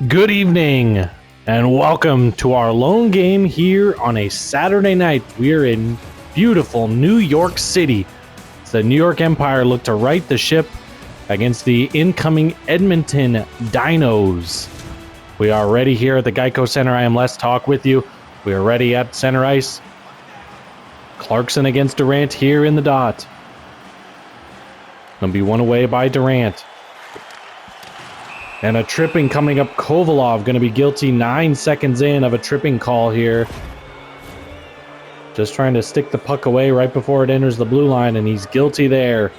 Good evening, and welcome to our lone game here on a Saturday night. We're in beautiful New York City. The New York Empire look to right the ship against the incoming Edmonton Dinos. We are ready here at the Geico Center. I am Les Talk with you. We are ready at center ice. Clarkson against Durant here in the dot. Gonna be one away by Durant. And a tripping coming up. Kovalov going to be guilty 9 seconds in of a tripping call here. Just trying to stick the puck away right before it enters the blue line, and he's guilty there.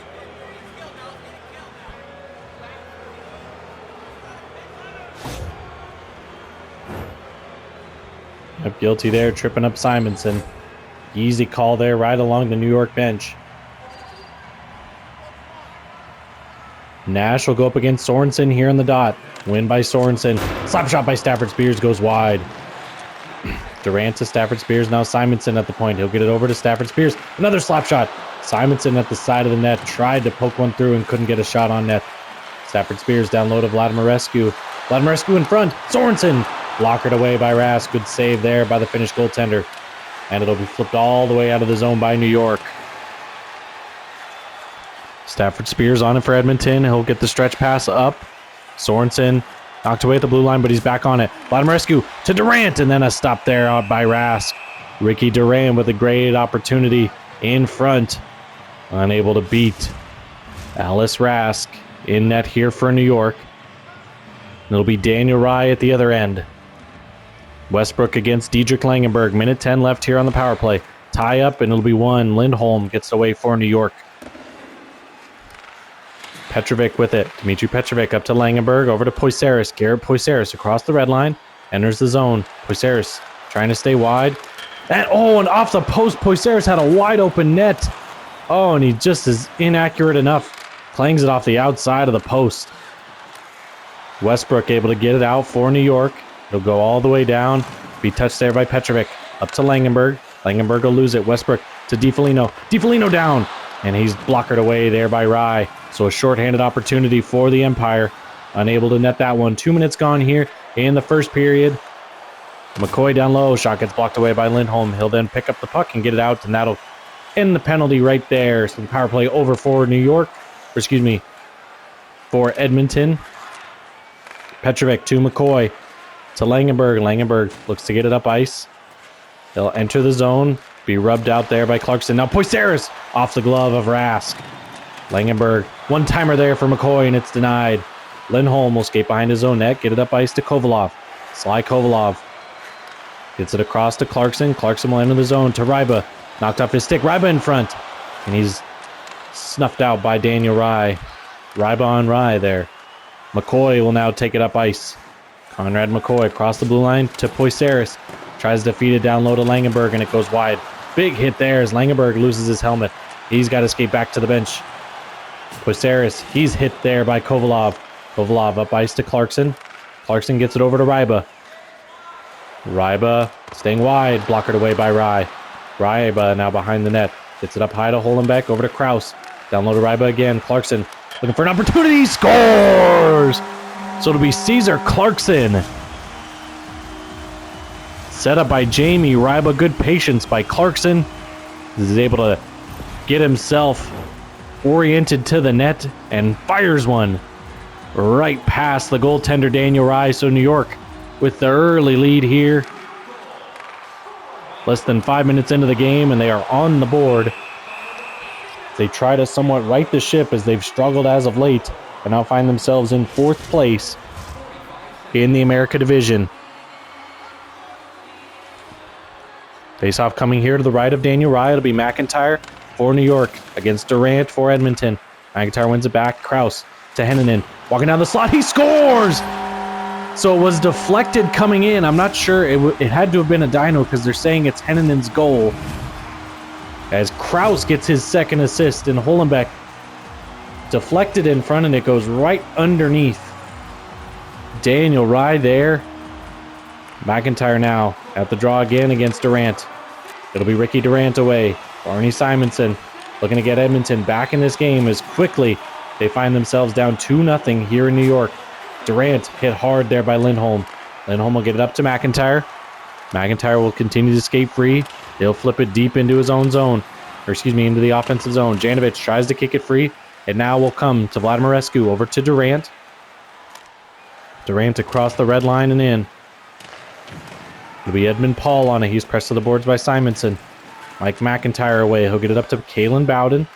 Yep, guilty there, tripping up Simonson. Easy call there right along the New York bench. Nash will go up against Sorensen here in the dot. Win by Sorensen. Slap shot by Stafford Spears goes wide. Durant to Stafford Spears. Now Simonson at the point. He'll get it over to Stafford Spears. Another slap shot. Simonson at the side of the net. Tried to poke one through and couldn't get a shot on net. Stafford Spears down low to Vladimirescu. Vladimirescu in front. Sorensen blockered away by Rask. Good save there by the Finnish goaltender. And it'll be flipped all the way out of the zone by New York. Stafford Spears on it for Edmonton. He'll get the stretch pass up. Sorensen knocked away at the blue line, but he's back on it. Vladimirescu to Durant, and then a stop there by Rask. Ricky Durant with a great opportunity in front. Unable to beat Alice Rask. In net here for New York. It'll be Daniel Rye at the other end. Westbrook against Diedrich Langenberg. Minute 10 left here on the power play. Tie up, and it'll be one. Lindholm gets away for New York. Petrovic with it. Dmitry Petrovic up to Langenberg, over to Poisaris. Garrett Poisaris across the red line. Enters the zone. Poisaris trying to stay wide. And off the post, Poisaris had a wide open net. And he just is inaccurate enough. Clangs it off the outside of the post. Westbrook able to get it out for New York. It'll go all the way down. Be touched there by Petrovic. Up to Langenberg. Langenberg will lose it. Westbrook to DiFolino. DiFolino down. And he's blockered away there by Rye. So a shorthanded opportunity for the Empire. Unable to net that one. 2 minutes gone here in the first period. McCoy down low. Shot gets blocked away by Lindholm. He'll then pick up the puck and get it out, and that'll end the penalty right there. So the power play over for New York. For Edmonton. Petrovic to McCoy. To Langenberg. Langenberg looks to get it up ice. They'll enter the zone. Be rubbed out there by Clarkson. Now Poisaris off the glove of Rask. Langenberg, one-timer there for McCoy, and it's denied. Lindholm will skate behind his own net, get it up ice to Kovalov. Sly Kovalov gets it across to Clarkson. Clarkson will enter the zone to Ryba. Knocked off his stick. Ryba in front, and he's snuffed out by Daniel Rye. Ryba on Rye there. McCoy will now take it up ice. Conrad McCoy across the blue line to Poisaris. Tries to feed it down low to Langenberg, and it goes wide. Big hit there as Langenberg loses his helmet. He's got to skate back to the bench. Poisaris, he's hit there by Kovalov. Kovalov up ice to Clarkson. Clarkson gets it over to Ryba. Ryba staying wide, blockered away by Rye. Ryba now behind the net. Gets it up high to Holenbeck, over to Kraus. Down low to Ryba again. Clarkson looking for an opportunity. Scores! So it'll be Caesar Clarkson. Set up by Jamie. Ryba, good patience by Clarkson. He's able to get himself oriented to the net and fires one right past the goaltender Daniel Rye. So New York with the early lead here. Less than 5 minutes into the game, and they are on the board. They try to somewhat right the ship as they've struggled as of late, and now find themselves in 4th place in the America Division. Face-off coming here to the right of Daniel Rye. It'll be McIntyre for New York against Durant for Edmonton. McIntyre wins it back. Kraus to Heinonen. Walking down the slot. He scores! So it was deflected coming in. I'm not sure. It had to have been a Dino because they're saying it's Heinenen's goal. As Kraus gets his second assist, and Holenbeck deflected in front, and it goes right underneath Daniel Rye there. McIntyre now at the draw again against Durant. It'll be Ricky Durant away. Barney Simonson looking to get Edmonton back in this game as quickly they find themselves down 2-0 here in New York. Durant hit hard there by Lindholm. Lindholm will get it up to McIntyre. McIntyre will continue to skate free. He'll flip it deep into his own zone. Or excuse me, into the offensive zone. Janovic tries to kick it free. And now will come to Vladimirescu over to Durant. Durant across the red line and in. It'll be Edmund Paul on it. He's pressed to the boards by Simonson. Mike McIntyre away. He'll get it up to Kalen Bowden.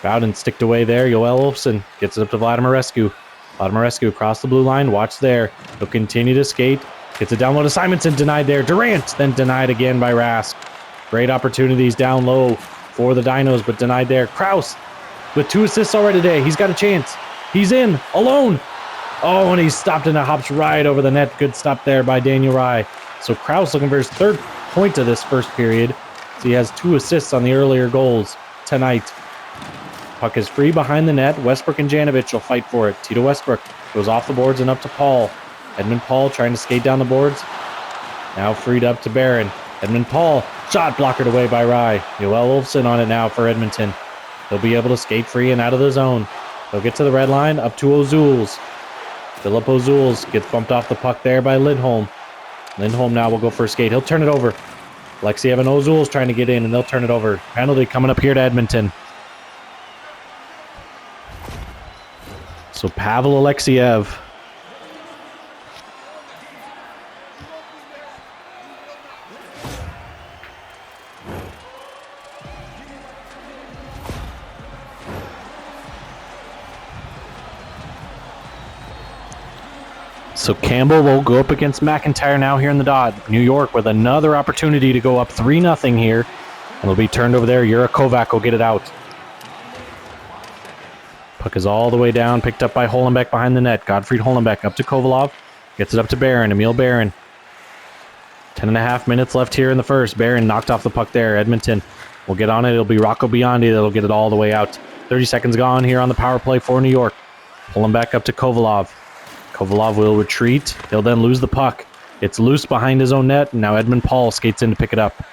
Bowden sticked away there. Joel Olofsson gets it up to Vladimirescu. Vladimirescu across the blue line. Watch there. He'll continue to skate. Gets it down low to Simonson. Denied there. Durant then denied again by Rask. Great opportunities down low for the Dinos, but denied there. Kraus with 2 assists already today. He's got a chance. He's in alone. Oh, and he's stopped and it hops right over the net. Good stop there by Daniel Rye. So Kraus looking for his 3rd point of this first period. So he has 2 assists on the earlier goals tonight. Puck is free behind the net. Westbrook and Janovic will fight for it. Tito Westbrook goes off the boards and up to Paul. Edmund Paul trying to skate down the boards. Now freed up to Barron. Edmund Paul, shot blockered away by Rye. Joel Olofsson on it now for Edmonton. He'll be able to skate free and out of the zone. He'll get to the red line, up to O'Zools. Philip O'Zools gets bumped off the puck there by Lindholm. Lindholm now will go for a skate. He'll turn it over. Alexiev and O'Zools trying to get in, and they'll turn it over. Penalty coming up here to Edmonton. So Pavel Alexiev. So Campbell will go up against McIntyre now here in the dot. New York with another opportunity to go up 3-0 here. And it'll be turned over there. Jurek Kovac will get it out. Puck is all the way down, picked up by Holenbeck behind the net. Gottfried Holenbeck up to Kovalov. Gets it up to Barron. Emil Barron. 10.5 minutes left here in the first. Barron knocked off the puck there. Edmonton will get on it. It'll be Rocco Biondi that'll get it all the way out. 30 seconds gone here on the power play for New York. Holenbeck up to Kovalov. Kovalov will retreat. He'll then lose the puck. It's loose behind his own net, and now Edmund Paul skates in to pick it up.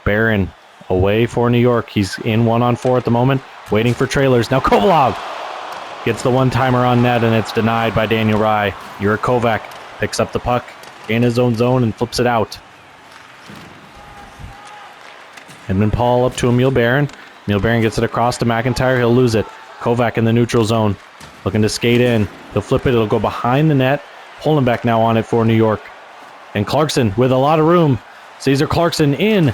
Barron away for New York. He's in 1-on-4 at the moment, waiting for trailers. Now Kovalov gets the one-timer on net, and it's denied by Daniel Rye. Jurek Kovac picks up the puck in his own zone and flips it out. Edmund Paul up to Emil Barron. Emil Barron gets it across to McIntyre. He'll lose it. Kovac in the neutral zone. Looking to skate in. He'll flip it. It'll go behind the net. Holenbeck now on it for New York. And Clarkson with a lot of room. Caesar Clarkson in.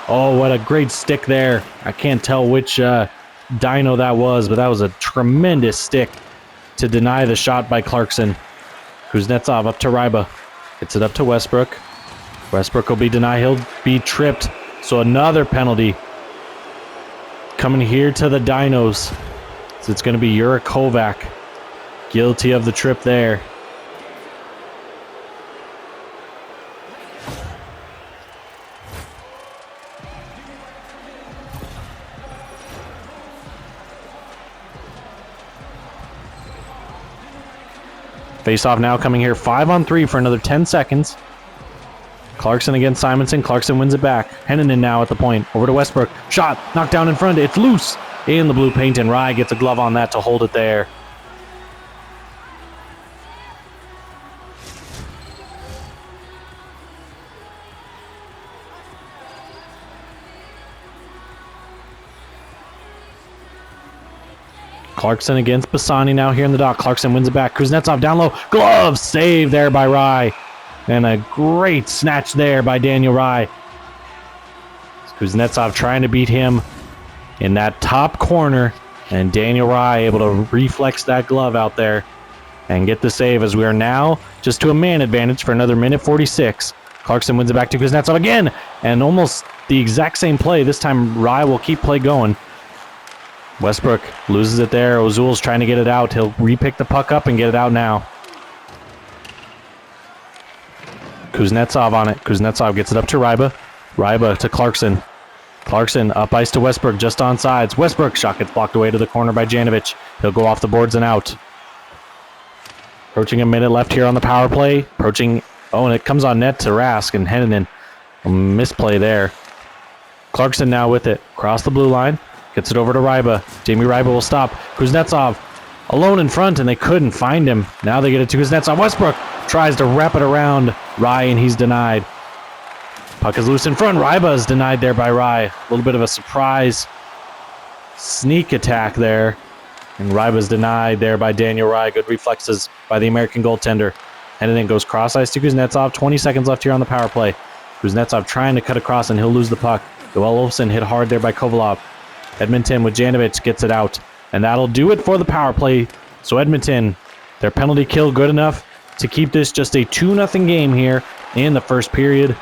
Oh, what a great stick there. I can't tell which Dino that was, but that was a tremendous stick to deny the shot by Clarkson. Kuznetsov up to Ryba. Gets it up to Westbrook. Westbrook will be denied. He'll be tripped. So another penalty coming here to the Dinos. So it's going to be Jurek Kovac. Guilty of the trip there. Face-off now coming here. 5-on-3 for another 10 seconds. Clarkson against Simonson. Clarkson wins it back. Hennanen now at the point. Over to Westbrook. Shot. Knocked down in front. It's loose. In the blue paint, and Rye gets a glove on that to hold it there. Clarkson against Bassani now here in the dock. Clarkson wins it back. Kuznetsov down low. Glove save there by Rye. And a great snatch there by Daniel Rye. Kuznetsov trying to beat him in that top corner. And Daniel Rye able to reflex that glove out there and get the save as we are now just to a man advantage for another minute 46. Clarkson wins it back to Kuznetsov again. And almost the exact same play. This time Rye will keep play going. Westbrook loses it there. O'Zool's trying to get it out. He'll repick the puck up and get it out now. Kuznetsov on it. Kuznetsov gets it up to Ryba. Ryba to Clarkson. Clarkson up ice to Westbrook just on sides. Westbrook shot gets blocked away to the corner by Janovic. He'll go off the boards and out. Approaching a minute left here on the power play. Approaching. Oh, and it comes on net to Rask and Hennanen. A misplay there. Clarkson now with it. Across the blue line. Gets it over to Ryba. Jamie Ryba will stop. Kuznetsov alone in front, and they couldn't find him. Now they get it to Kuznetsov. Westbrook tries to wrap it around Rye, and he's denied. Puck is loose in front. Ryba is denied there by Rye. A little bit of a surprise sneak attack there. And Ryba's denied there by Daniel Rye. Good reflexes by the American goaltender. And then goes cross ice to Kuznetsov. 20 seconds left here on the power play. Kuznetsov trying to cut across, and he'll lose the puck. Joel Olofsson hit hard there by Kovalov. Edmonton with Janovic gets it out. And that'll do it for the power play. So Edmonton, their penalty kill good enough to keep this just a 2-0 game here in the first period.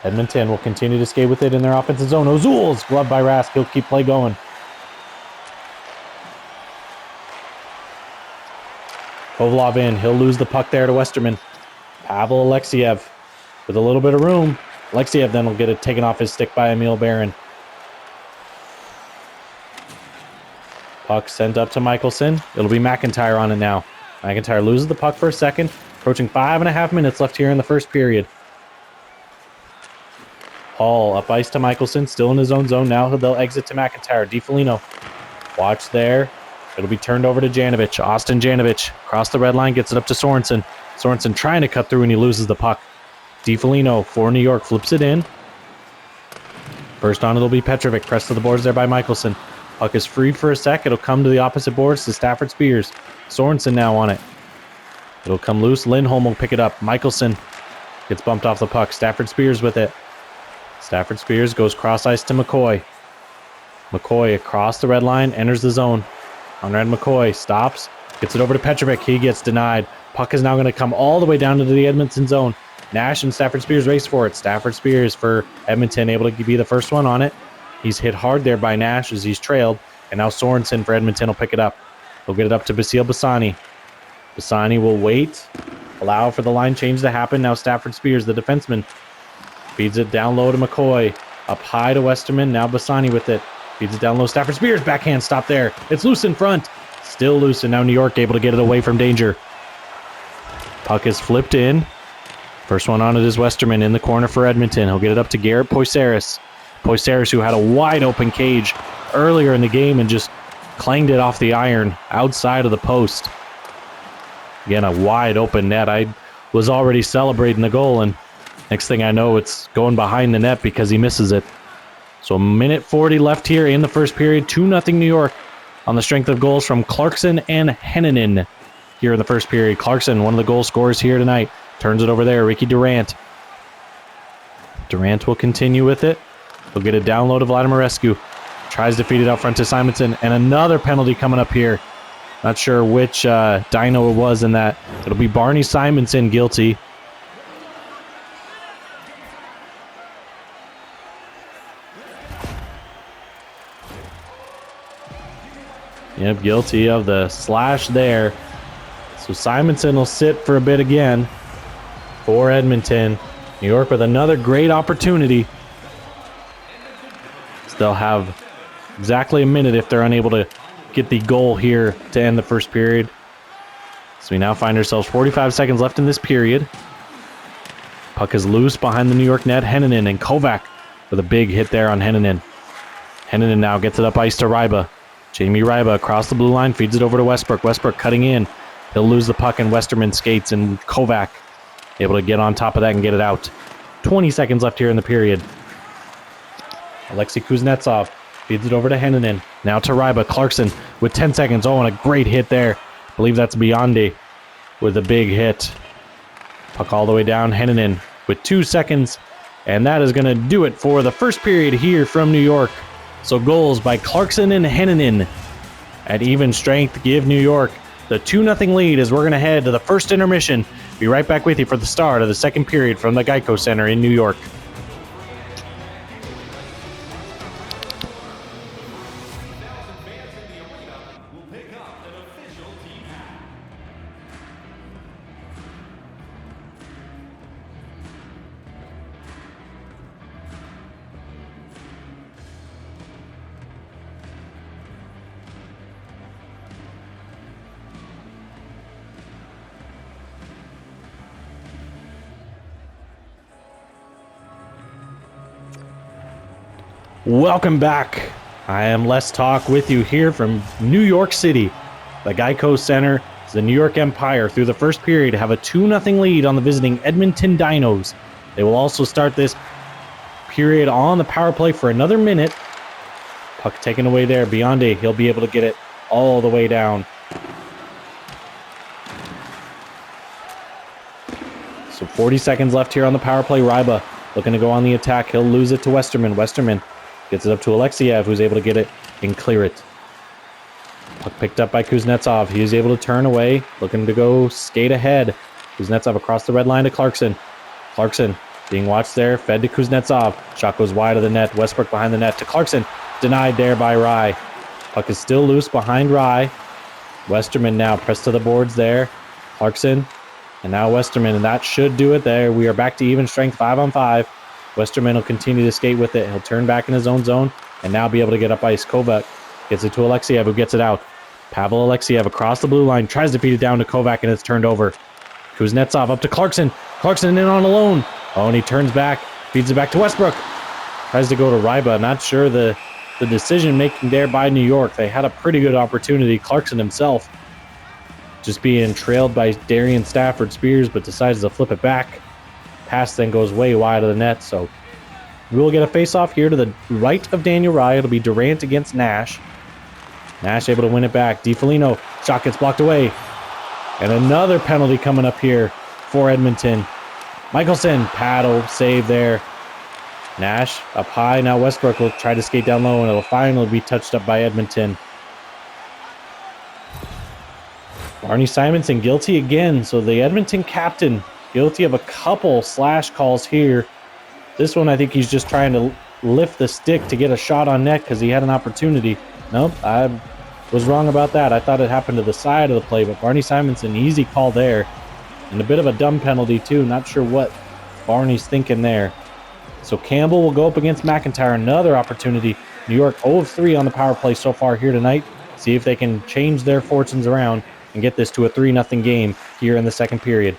Edmonton will continue to skate with it in their offensive zone. Ozul's gloved by Rask. He'll keep play going. Kovalov in. He'll lose the puck there to Westerman. Pavel Alexiev with a little bit of room. Alexiev then will get it taken off his stick by Emil Barron. Puck sent up to Michelson. It'll be McIntyre on it now. McIntyre loses the puck for a second. Approaching 5.5 minutes left here in the first period. Hall up ice to Michelson, still in his own zone. Now they'll exit to McIntyre. DiFolino, watch there. It'll be turned over to Janovic. Austin Janovic across the red line, gets it up to Sorensen. Sorensen trying to cut through, and he loses the puck. DiFolino for New York flips it in. First on it'll be Petrovic. Pressed to the boards there by Michelson. Puck is free for a sec. It'll come to the opposite boards to Stafford Spears. Sorensen now on it. It'll come loose. Lindholm will pick it up. Michelson gets bumped off the puck. Stafford Spears with it. Stafford Spears goes cross ice to McCoy. McCoy across the red line, enters the zone. Conrad McCoy stops, gets it over to Petrovic. He gets denied. Puck is now going to come all the way down into the Edmonton zone. Nash and Stafford Spears race for it. Stafford Spears for Edmonton, able to be the first one on it. He's hit hard there by Nash as he's trailed. And now Sorensen for Edmonton will pick it up. He'll get it up to Basile Bassani. Bassani will wait, allow for the line change to happen. Now Stafford Spears, the defenseman, feeds it down low to McCoy. Up high to Westerman. Now Bassani with it. Feeds it down low. Stafford Spears, backhand stop there. It's loose in front. Still loose, and now New York able to get it away from danger. Puck is flipped in. First one on it is Westerman in the corner for Edmonton. He'll get it up to Garrett Poisaris. Poisaris, who had a wide open cage earlier in the game and just clanged it off the iron outside of the post. Again, a wide open net. I was already celebrating the goal, and next thing I know, it's going behind the net because he misses it. So 1:40 left here in the first period. 2-0 New York on the strength of goals from Clarkson and Hennanen here in the first period. Clarkson, one of the goal scorers here tonight, turns it over there. Ricky Durant. Durant will continue with it. He'll get it down low to Vladimir Rescu. Tries to feed it out front to Simonson. And another penalty coming up here. Not sure which Dino it was in that. It'll be Barney Simonson guilty. Yep, guilty of the slash there. So Simonson will sit for a bit again for Edmonton. New York with another great opportunity. They'll have exactly a minute if they're unable to get the goal here to end the first period. So we now find ourselves 45 seconds left in this period. Puck is loose behind the New York net. Hennanen and Kovac with a big hit there on Hennanen. Hennanen now gets it up ice to Ryba. Jamie Ryba across the blue line, feeds it over to Westbrook. Westbrook cutting in. He'll lose the puck, and Westerman skates, and Kovac able to get on top of that and get it out. 20 seconds left here in the period. Alexei Kuznetsov feeds it over to Hennanen. Now to Ryba. Clarkson with 10 seconds. Oh, and a great hit there. I believe that's Biondi with a big hit. Puck all the way down. Hennanen with 2 seconds. And that is going to do it for the first period here from New York. So goals by Clarkson and Hennanen at even strength give New York the 2-0 lead as we're going to head to the first intermission. Be right back with you for the start of the second period from the Geico Center in New York. Welcome back. I am Les Talk with you here from New York City. The Geico Center, the New York Empire, through the first period, have a 2-0 lead on the visiting Edmonton Dinos. They will also start this period on the power play for another minute. Puck taken away there. Bionde, he'll be able to get it all the way down. So 40 seconds left here on the power play. Ryba looking to go on the attack. He'll lose it to Westerman. Westerman gets it up to Alexiev, who's able to get it and clear it. Puck picked up by Kuznetsov. He is able to turn away, looking to go skate ahead. Kuznetsov across the red line to Clarkson. Clarkson being watched there, fed to Kuznetsov. Shot goes wide of the net. Westbrook behind the net to Clarkson. Denied there by Rye. Puck is still loose behind Rye. Westerman now pressed to the boards there. Clarkson, and now Westerman, and that should do it there. We are back to even strength, 5-on-5. Westerman will continue to skate with it. He'll turn back in his own zone and now be able to get up ice. Kovac gets it to Alexiev, who gets it out. Pavel Alexiev across the blue line, tries to feed it down to Kovac, and it's turned over. Kuznetsov up to Clarkson. Clarkson in on alone. Oh, and he turns back, feeds it back to Westbrook. Tries to go to Ryba. Not sure the decision-making there by New York. They had a pretty good opportunity. Clarkson himself just being trailed by Darian Stafford Spears, but decides to flip it back. Pass then goes way wide of the net, so we will get a face-off here to the right of Daniel Rye. It'll be Durant against Nash. Nash able to win it back. DiFellino, shot gets blocked away. And another penalty coming up here for Edmonton. Michelson, paddle, save there. Nash up high. Now Westbrook will try to skate down low, and it'll finally be touched up by Edmonton. Barney Simonson guilty again. So the Edmonton captain guilty of a couple slash calls here. This one, I think he's just trying to lift the stick to get a shot on net because he had an opportunity. Nope, I was wrong about that. I thought it happened to the side of the play, but Barney Simonson, easy call there. And a bit of a dumb penalty too. Not sure what Barney's thinking there. So Campbell will go up against McIntyre. Another opportunity. New York 0 of 3 on the power play so far here tonight. See if they can change their fortunes around and get this to a 3-0 game here in the second period.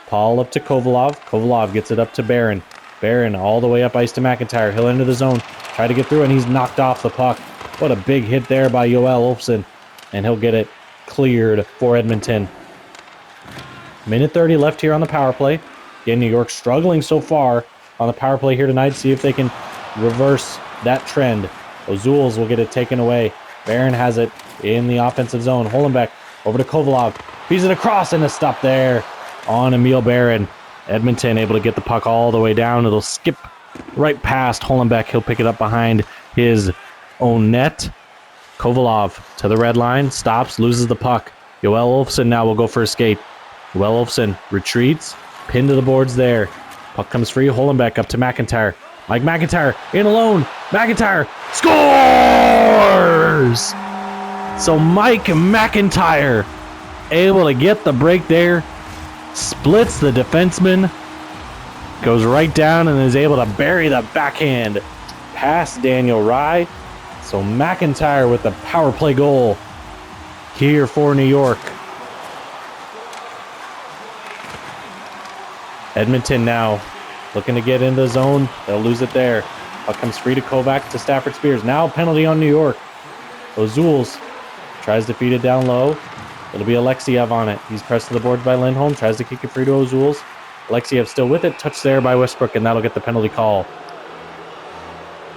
Paul up to Kovalov. Kovalov gets it up to Barron. Barron all the way up ice to McIntyre. He'll enter the zone. Try to get through, and he's knocked off the puck. What a big hit there by Joel Olofsson. And he'll get it cleared for Edmonton. Minute 30 left here on the power play. Again, New York struggling so far on the power play here tonight. See if they can reverse that trend. Ozuls will get it taken away. Barron has it in the offensive zone. Holenbeck over to Kovalov. Feeds it across, and a stop there on Emil Barron. Edmonton able to get the puck all the way down. It'll skip right past Holenbeck. He'll pick it up behind his own net. Kovalov to the red line. Stops, loses the puck. Joel Olofsson now will go for a skate. Joel Olofsson retreats. Pinned to the boards there. Puck comes free. Holenbeck up to McIntyre. Mike McIntyre in alone. McIntyre scores! So Mike McIntyre able to get the break there. Splits the defenseman. Goes right down and is able to bury the backhand past Daniel Rye. So McIntyre with the power play goal here for New York. Edmonton now looking to get into the zone. They'll lose it there. Puck comes free to Kovac to Stafford Spears. Now penalty on New York. Ozuls tries to feed it down low. It'll be Alexiev on it. He's pressed to the boards by Lindholm. Tries to kick it free to Ozuls. Alexiev still with it. Touched there by Westbrook, and that'll get the penalty call.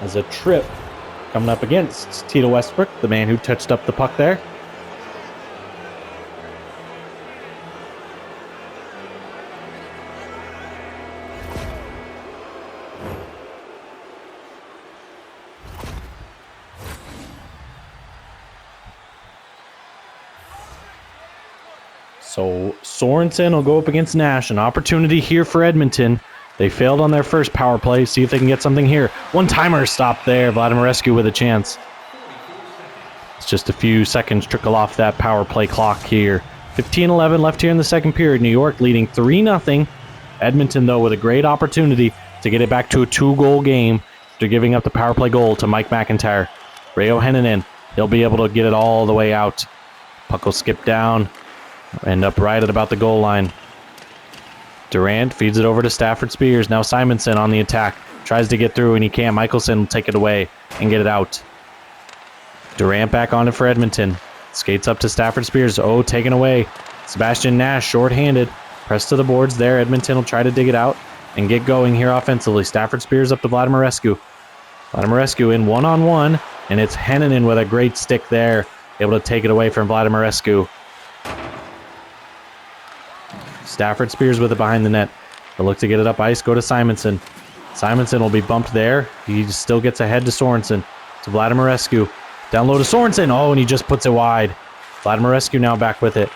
As a trip coming up against Tito Westbrook, the man who touched up the puck there. So Sorensen will go up against Nash. An opportunity here for Edmonton. They failed on their first power play. See if they can get something here. One-timer stop there. Vladimirescu with a chance. It's just a few seconds trickle off that power play clock here. 15-11 left here in the second period. New York leading 3-0. Edmonton, though, with a great opportunity to get it back to a 2-goal game after giving up the power play goal to Mike McIntyre. Reijo Heinonen, he'll be able to get it all the way out. Puck will skip down. End up right at about the goal line. Durant feeds it over to Stafford Spears. Now Simonson on the attack. Tries to get through, and he can't. Michelson will take it away and get it out. Durant back on it for Edmonton. Skates up to Stafford Spears. Oh, taken away. Sebastian Nash, short-handed. Press to the boards there. Edmonton will try to dig it out and get going here offensively. Stafford Spears up to Vladimirescu. Vladimirescu in one-on-one, and it's Heinonen with a great stick there. Able to take it away from Vladimirescu. Stafford Spears with it behind the net. They'll look to get it up ice. Go to Simonson. Simonson will be bumped there. He still gets ahead to Sorensen. To Vladimirescu. Down low to Sorensen. Oh, and he just puts it wide. Vladimirescu now back with it.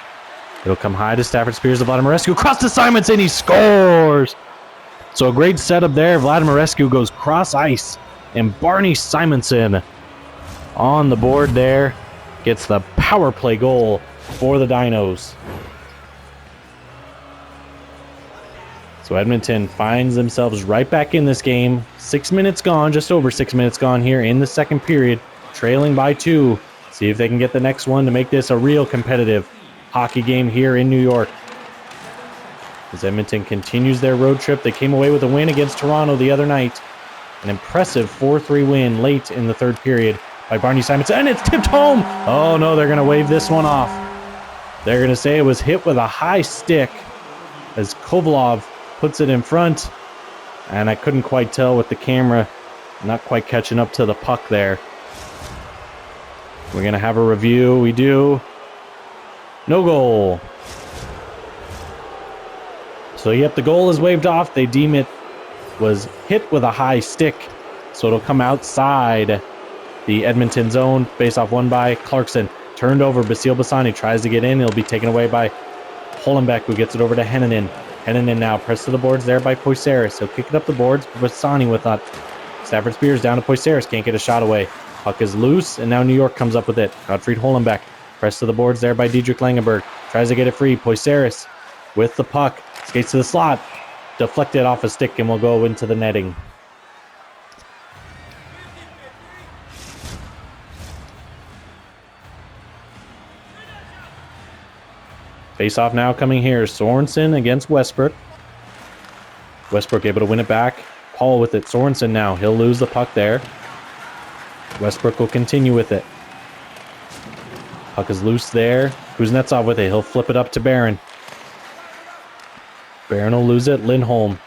It'll come high to Stafford Spears to Vladimirescu. Cross to Simonson. He scores. So a great setup there. Vladimirescu goes cross ice. And Barney Simonson on the board there. Gets the power play goal for the Dinos. So Edmonton finds themselves right back in this game. 6 minutes gone, just over 6 minutes gone here in the second period. Trailing by 2. See if they can get the next one to make this a real competitive hockey game here in New York. As Edmonton continues their road trip, they came away with a win against Toronto the other night. An impressive 4-3 win late in the third period by Barney Simonson. And it's tipped home! Oh no, they're going to wave this one off. They're going to say it was hit with a high stick as Kovalov puts it in front, and I couldn't quite tell with the camera, not quite catching up to the puck there. We're going to have a review. We do. No goal. So, yep, the goal is waved off. They deem it was hit with a high stick, so it'll come outside the Edmonton zone. Face-off won by Clarkson. Turned over. Basile Bassani tries to get in. It'll be taken away by Hollenbeck, who gets it over to Heinonen. Heinonen now pressed to the boards there by Poisaris. He'll kick it up the boards. Bassani with that. Stafford Spears down to Poisaris. Can't get a shot away. Puck is loose, and now New York comes up with it. Gottfried Hollenbeck pressed to the boards there by Diedrich Langenberg. Tries to get it free. Poisaris with the puck. Skates to the slot. Deflected off a stick and will go into the netting. Face-off now coming here. Sorensen against Westbrook. Westbrook able to win it back. Paul with it. Sorensen now. He'll lose the puck there. Westbrook will continue with it. Puck is loose there. Kuznetsov with it. He'll flip it up to Barron. Barron will lose it. Lindholm.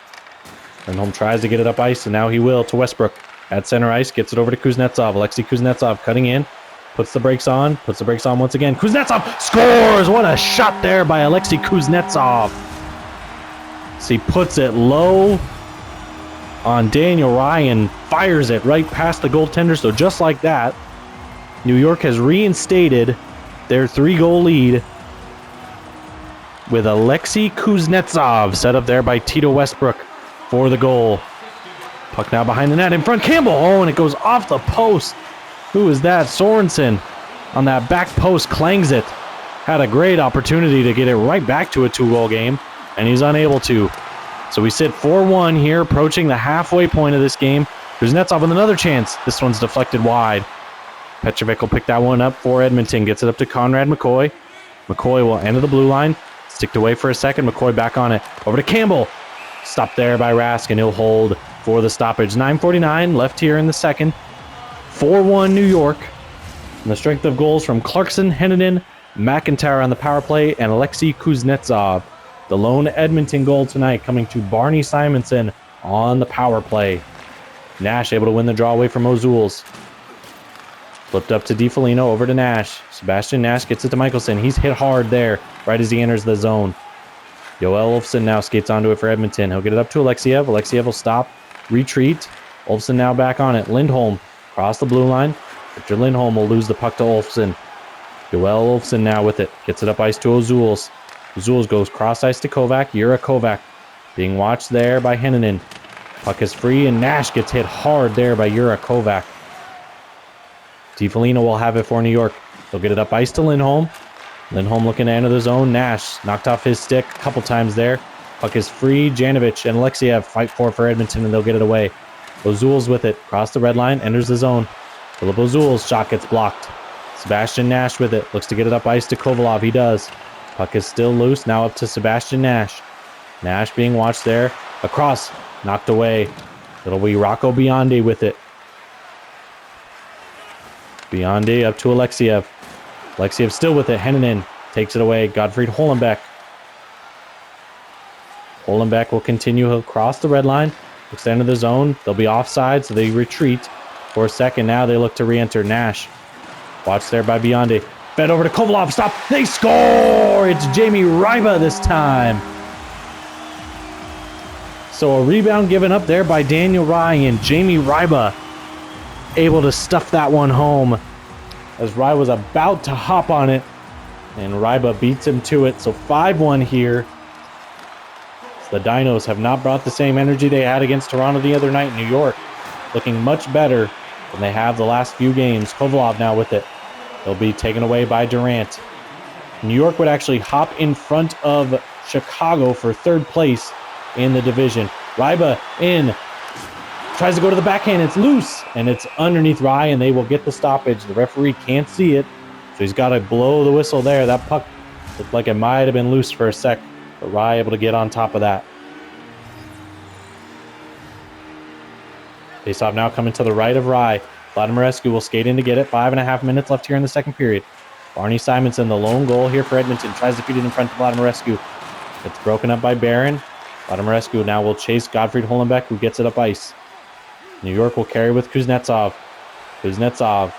Lindholm tries to get it up ice, and now he will to Westbrook. At center ice. Gets it over to Kuznetsov. Alexei Kuznetsov cutting in. Puts the brakes on. Puts the brakes on once again. Kuznetsov scores! What a shot there by Alexei Kuznetsov. So he puts it low on Daniel Ryan. Fires it right past the goaltender. So just like that, New York has reinstated their 3-goal lead with Alexei Kuznetsov set up there by Tito Westbrook for the goal. Puck now behind the net. In front, Campbell. Oh, and it goes off the post. Who is that? Sorensen on that back post clangs it. Had a great opportunity to get it right back to a 2-goal game, and he's unable to. So we sit 4-1 here, approaching the halfway point of this game. Kuznetsov with another chance. This one's deflected wide. Petrovic will pick that one up for Edmonton. Gets it up to Conrad McCoy. McCoy will enter the blue line. Sticked away for a second. McCoy back on it. Over to Campbell. Stopped there by Rask, and he'll hold for the stoppage. 9:49 left here in the second. 4-1 New York. And the strength of goals from Clarkson, Heinonen, McIntyre on the power play, and Alexei Kuznetsov. The lone Edmonton goal tonight coming to Barney Simonson on the power play. Nash able to win the draw away from O'Zools. Flipped up to DiFolino, over to Nash. Sebastian Nash gets it to Michelson. He's hit hard there right as he enters the zone. Joel Olofsson now skates onto it for Edmonton. He'll get it up to Alexiev. Alexiev will stop, retreat. Olofsson now back on it. Lindholm across the blue line. Victor Lindholm will lose the puck to Olofsson. Joel Olofsson now with it. Gets it up ice to O'Zools. O'Zools goes cross ice to Kovac. Jura Kovac being watched there by Heinonen. Puck is free, and Nash gets hit hard there by Jura Kovac. DiFolino will have it for New York. He'll get it up ice to Lindholm. Lindholm looking to enter the zone. Nash knocked off his stick a couple times there. Puck is free. Janovic and Alexiev fight for Edmonton, and they'll get it away. O'Zools with it. Cross the red line. Enters the zone. Philip O'Zools' shot gets blocked. Sebastian Nash with it. Looks to get it up ice to Kovalov. He does. Puck is still loose. Now up to Sebastian Nash. Nash being watched there. Across. Knocked away It'll be Rocco Biondi with it. Biondi up to Alexiev. Alexiev still with it. Hennanen takes it away. Gottfried Hollenbeck. Hollenbeck will continue across the red line. Extend to the zone. They'll be offside, so they retreat for a second. Now they look to re-enter. Nash. Watched there by Biondi. Fed over to Kovalov. Stop. They score! It's Jamie Ryba this time. So a rebound given up there by Daniel Ryan. Jamie Ryba able to stuff that one home as Rye was about to hop on it, and Ryba beats him to it. So 5-1 here. So the Dinos have not brought the same energy they had against Toronto the other night in New York. Looking much better than they have the last few games. Kovalov now with it. He'll be taken away by Durant. New York would actually hop in front of Chicago for third place in the division. Ryba in. Tries to go to the backhand. It's loose. And it's underneath Rye, and they will get the stoppage. The referee can't see it, so he's got to blow the whistle there. That puck looked like it might have been loose for a sec, but Rye able to get on top of that. Faceoff now coming to the right of Rye. Vladimirescu will skate in to get it. 5.5 minutes left here in the second period. Barney Simonson, the lone goal here for Edmonton, tries to feed it in front of Vladimirescu. It's broken up by Barron. Vladimirescu now will chase Gottfried Hollenbeck, who gets it up ice. New York will carry with Kuznetsov. Kuznetsov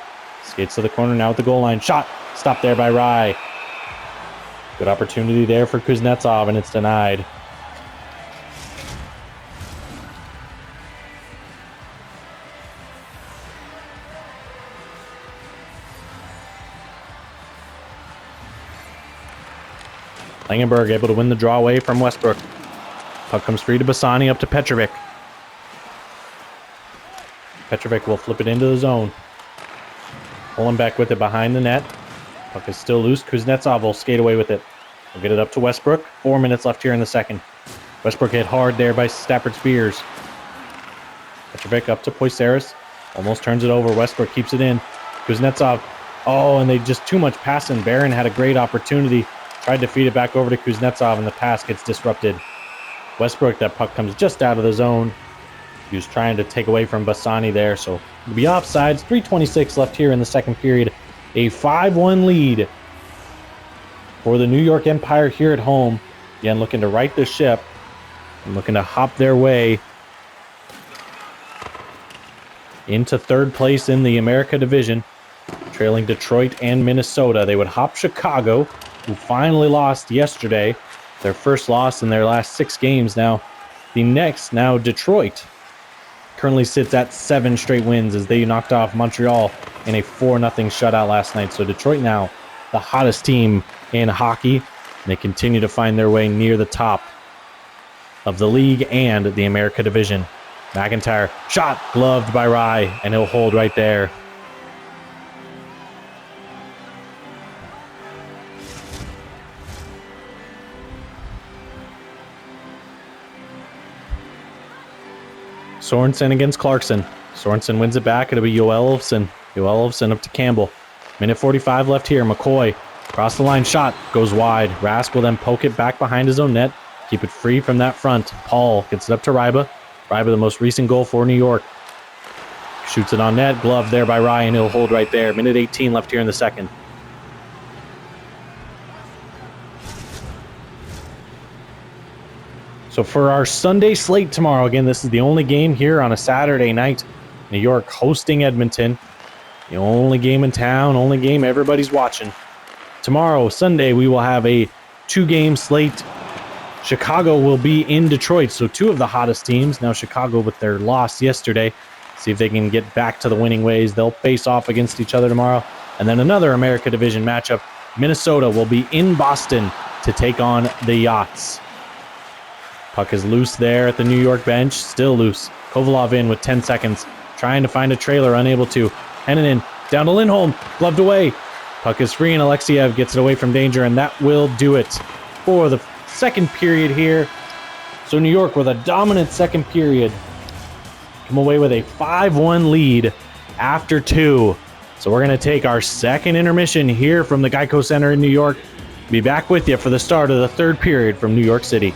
skates to the corner now at the goal line. Shot! Stopped there by Rye. Good opportunity there for Kuznetsov, and it's denied. Langenberg able to win the draw away from Westbrook. Puck comes free to Bassani, up to Petrovic. Petrovic will flip it into the zone. Hollenbeck with it behind the net. Puck is still loose. Kuznetsov will skate away with it. We'll get it up to Westbrook. 4 minutes left here in the second. Westbrook hit hard there by Stafford Spears. Petrovic up to Poisaris. Almost turns it over. Westbrook keeps it in. Kuznetsov. Oh, and they just too much passing. Barron had a great opportunity. Tried to feed it back over to Kuznetsov, and the pass gets disrupted. Westbrook, that puck comes just out of the zone. He was trying to take away from Bassani there, so it'll be offsides. 3:26 left here in the second period. A 5-1 lead for the New York Empire here at home. Again, looking to right the ship and looking to hop their way into third place in the America Division, trailing Detroit and Minnesota. They would hop Chicago, who finally lost yesterday, their first loss in their last 6 games. Now, Detroit currently sits at 7 straight wins as they knocked off Montreal in a 4-0 shutout last night. So Detroit now the hottest team in hockey, and they continue to find their way near the top of the league and the America Division. McIntyre, shot, gloved by Rye, and he'll hold right there. Sorensen against Clarkson. Sorensen wins it back. It'll be Joel Olofsson. Joel Olofsson up to Campbell. Minute 45 left here. McCoy across the line. Shot goes wide. Rask will then poke it back behind his own net. Keep it free from that front. Paul gets it up to Ryba. Ryba, the most recent goal for New York. Shoots it on net. Glove there by Ryan. He'll hold right there. Minute 18 left here in the second. So for our Sunday slate tomorrow, again, this is the only game here on a Saturday night. New York hosting Edmonton. The only game in town, only game everybody's watching. Tomorrow, Sunday, we will have a 2-game slate. Chicago will be in Detroit, so 2 of the hottest teams. Now Chicago with their loss yesterday. See if they can get back to the winning ways. They'll face off against each other tomorrow. And then another America Division matchup. Minnesota will be in Boston to take on the Yachts. Puck is loose there at the New York bench. Still loose. Kovalov in with 10 seconds. Trying to find a trailer, unable to. Hennanen down to Lindholm. Gloved away. Puck is free, and Alexiev gets it away from danger, and that will do it for the second period here. So New York with a dominant second period. Come away with a 5-1 lead after 2. So we're going to take our second intermission here from the Geico Center in New York. Be back with you for the start of the third period from New York City.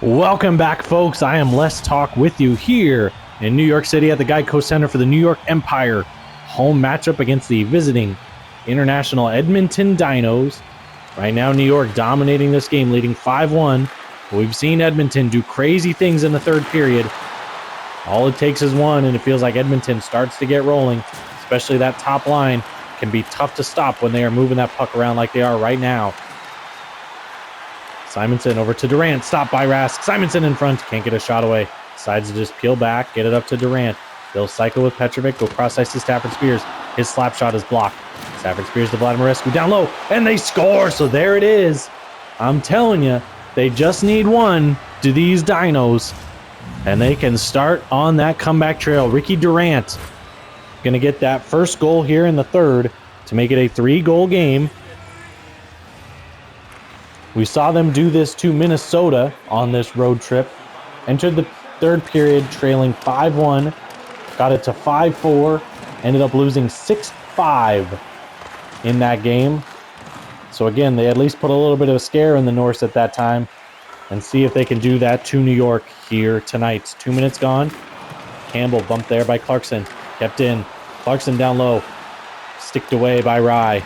Welcome back, folks. I am Les Talk with you here in New York City at the Geico Center for the New York Empire home matchup against the visiting international Edmonton Dinos. Right now, New York dominating this game, leading 5-1. We've seen Edmonton do crazy things in the third period. All it takes is one, and it feels like Edmonton starts to get rolling, especially that top line can be tough to stop when they are moving that puck around like they are right now. Simonson over to Durant, stopped by Rask. Simonson in front, can't get a shot away. Decides to just peel back, get it up to Durant. They'll cycle with Petrovic, go cross ice to Stafford Spears. His slap shot is blocked. Stafford Spears to Vladimirescu, down low, and they score! So there it is. I'm telling you, they just need one to these Dinos, and they can start on that comeback trail. Ricky Durant going to get that first goal here in the third to make it a 3-goal game. We saw them do this to Minnesota on this road trip. Entered the third period trailing 5-1, got it to 5-4, ended up losing 6-5 in that game. So again, they at least put a little bit of a scare in the Norse at that time, and see if they can do that to New York here tonight. 2 minutes gone. Campbell bumped there by Clarkson, kept in. Clarkson down low, sticked away by Rye.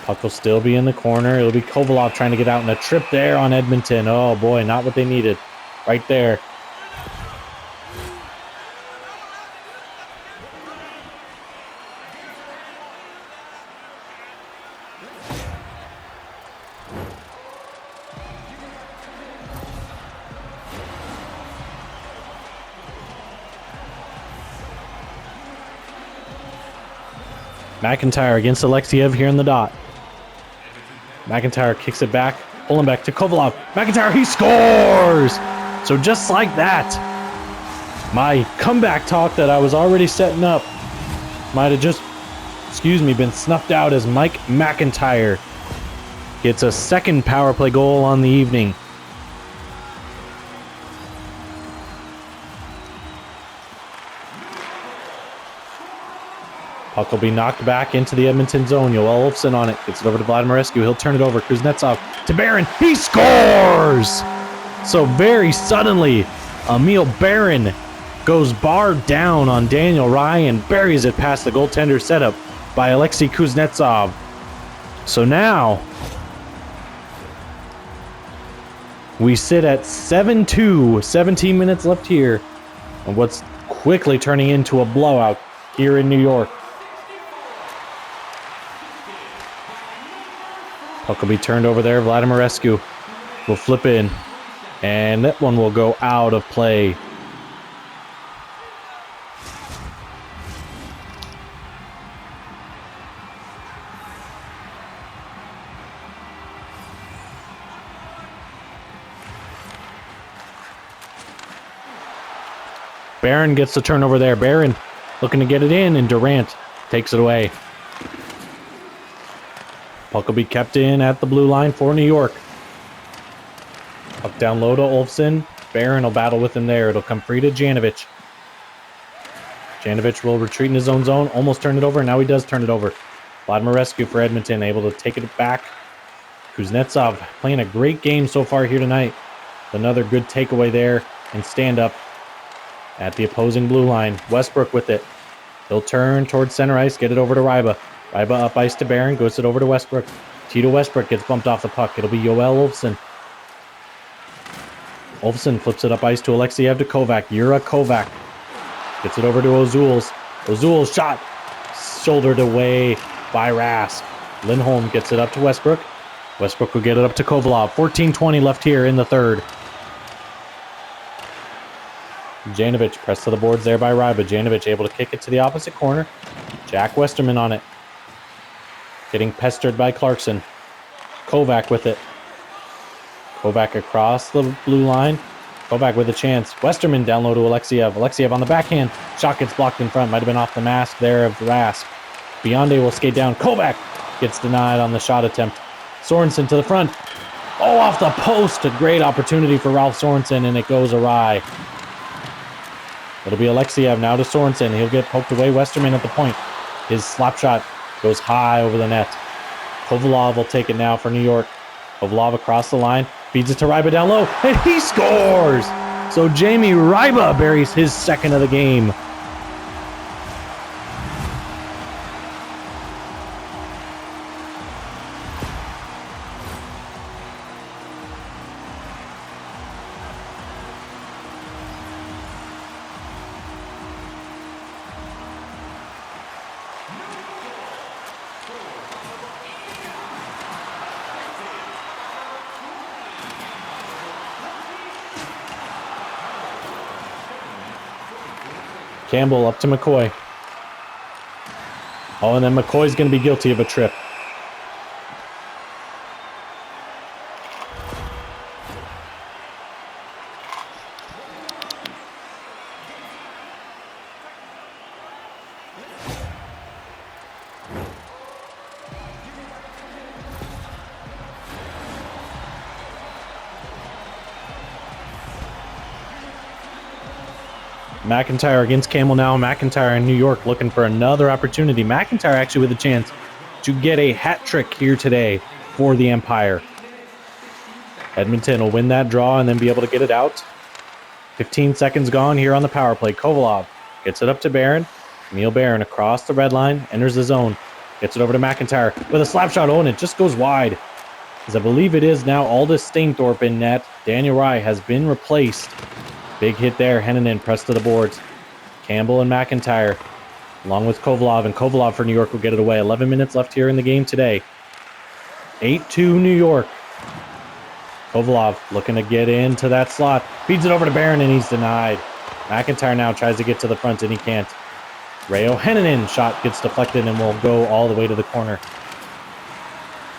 Puck will still be in the corner. It'll be Kovalov trying to get out in a trip there on Edmonton. Oh boy, not what they needed. Right there. McIntyre against Alexiev here in the dot. McIntyre kicks it back, pulling back to Kovalov. McIntyre, he scores! So just like that, my comeback talk that I was already setting up might have just, been snuffed out as Mike McIntyre gets a second power play goal on the evening. Puck will be knocked back into the Edmonton zone. Yoel Olofsson on it. Gets it over to Vladimirescu. He'll turn it over. Kuznetsov to Barron. He scores! So very suddenly, Emil Barron goes bar down on Daniel Rye and buries it past the goaltender setup by Alexei Kuznetsov. So now, we sit at 7-2. 17 minutes left here. And what's quickly turning into a blowout here in New York. Puck will be turned over there. Vladimirescu will flip in, and that one will go out of play. Barron gets the turnover there. Barron looking to get it in, and Durant takes it away. Puck will be kept in at the blue line for New York. Puck down low to Olofsson. Barron will battle with him there. It'll come free to Janovic. Janovic will retreat in his own zone. Almost turned it over. Now he does turn it over. Vladimirescu for Edmonton, able to take it back. Kuznetsov playing a great game so far here tonight. Another good takeaway there and stand up at the opposing blue line. Westbrook with it. He'll turn towards center ice, get it over to Ryba. Ryba up ice to Barron, goes it over to Westbrook. Tito Westbrook gets bumped off the puck. It'll be Yoel Olofsson. Olofsson flips it up ice to Alexiev to Kovac. Jura Kovac gets it over to Ozul's. Ozul's shot shouldered away by Rask. Lindholm gets it up to Westbrook. Westbrook will get it up to Kovalov. 14:20 left here in the third. Janovic pressed to the boards there by Ryba. Janovic able to kick it to the opposite corner. Jack Westerman on it. Getting pestered by Clarkson. Kovac with it. Kovac across the blue line. Kovac with a chance. Westerman down low to Alexiev. Alexiev on the backhand. Shot gets blocked in front. Might have been off the mask there of Rask. Bionde will skate down. Kovac gets denied on the shot attempt. Sorensen to the front. Oh, off the post. A great opportunity for Ralph Sorensen, and it goes awry. It'll be Alexiev now to Sorensen. He'll get poked away. Westerman at the point. His slap shot goes high over the net. Kovalov will take it now for New York. Kovalev across the line, feeds it to Ryba down low, and he scores! So Jamie Ryba buries his second of the game. Campbell up to McCoy. Oh, and then McCoy's going to be guilty of a trip. McIntyre against Campbell now. McIntyre in New York looking for another opportunity. McIntyre actually with a chance to get a hat trick here today for the Empire. Edmonton will win that draw and then be able to get it out. 15 seconds gone here on the power play. Kovalev gets it up to Barron. Neil Barron across the red line, enters the zone. Gets it over to McIntyre with a slap shot. Oh, and it just goes wide. As I believe it is now Aldous Stainthorpe in net. Daniel Rye has been replaced. Big hit there. Hennanen pressed to the boards. Campbell and McIntyre along with Kovalev, and Kovalev for New York will get it away. 11 minutes left here in the game today. 8-2 New York. Kovalev looking to get into that slot. Feeds it over to Barron and he's denied. McIntyre now tries to get to the front and he can't. Rayo Hennanen shot gets deflected and will go all the way to the corner.